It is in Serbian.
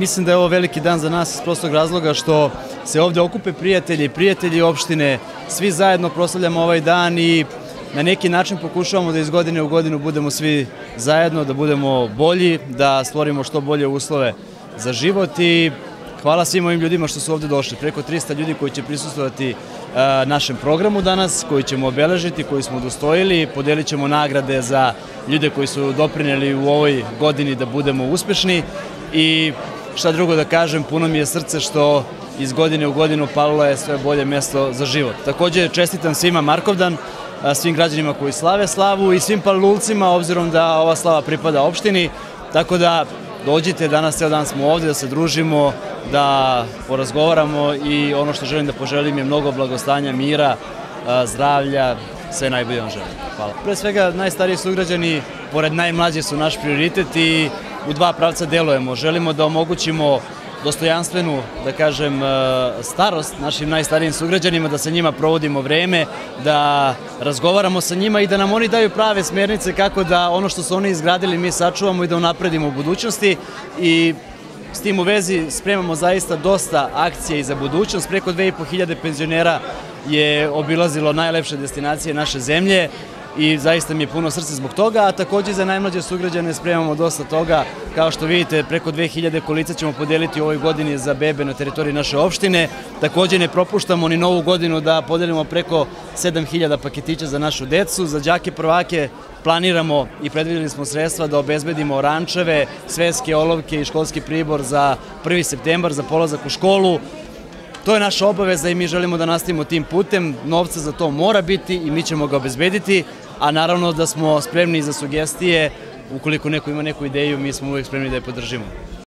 mislim da je ovo veliki dan za nas iz prostog razloga što se ovde okupe prijatelji opštine, svi zajedno proslavljamo ovaj dan i na neki način pokušavamo da iz godine u godinu budemo svi zajedno, da budemo bolji, da stvorimo što bolje uslove za život i hvala svim ovim ljudima što su ovde došli. Preko 300 ljudi koji će prisustvovati našem programu danas, koji ćemo obeležiti, koji smo udostojili, podelit ćemo nagrade za ljude koji su doprineli u ovoj godini da budemo uspešni i šta drugo da kažem, puno mi je srce što iz godine u godinu Palilula je sve bolje mesto za život. Takođe čestitam svima Markovdan, svim građanima koji slave slavu i svim Palilulcima, obzirom da ova slava pripada opštini, tako da dođite, danas ceo dan smo ovde da se družimo, da porazgovaramo i ono što želim da poželim je mnogo blagostanja, mira, zdravlja, sve najbolje vam želim. Hvala. Pre svega, najstariji sugrađani, pored najmlađe su naš prioritet i u dva pravca delujemo. Želimo da omogućimo dostojanstvenu, da kažem, starost našim najstarijim sugrađanima, da sa njima provodimo vreme, da razgovaramo sa njima i da nam oni daju prave smernice kako da ono što su oni izgradili mi sačuvamo i da unapredimo u budućnosti i s tim u vezi spremamo zaista dosta akcija i za budućnost. Preko 2500 penzionera je obilazilo najlepše destinacije naše zemlje i zaista mi je puno srce zbog toga, a takođe za najmlađe sugrađane spremamo dosta toga. Kao što vidite, preko 2000 kolica ćemo podeliti u ovoj godini za bebe na teritoriji naše opštine. Takođe ne propuštamo ni novu godinu da podelimo preko 7000 paketića za našu decu. Za đake prvake planiramo i predvideli smo sredstva da obezbedimo rančeve, sveske, olovke i školski pribor za 1. septembar, za polazak u školu. To je naša obaveza i mi želimo da nastavimo tim putem. Novca za to mora biti i mi ćemo ga obezbediti, a naravno da smo spremni za sugestije. Ukoliko neko ima neku ideju, mi smo uvijek spremni da je podržimo.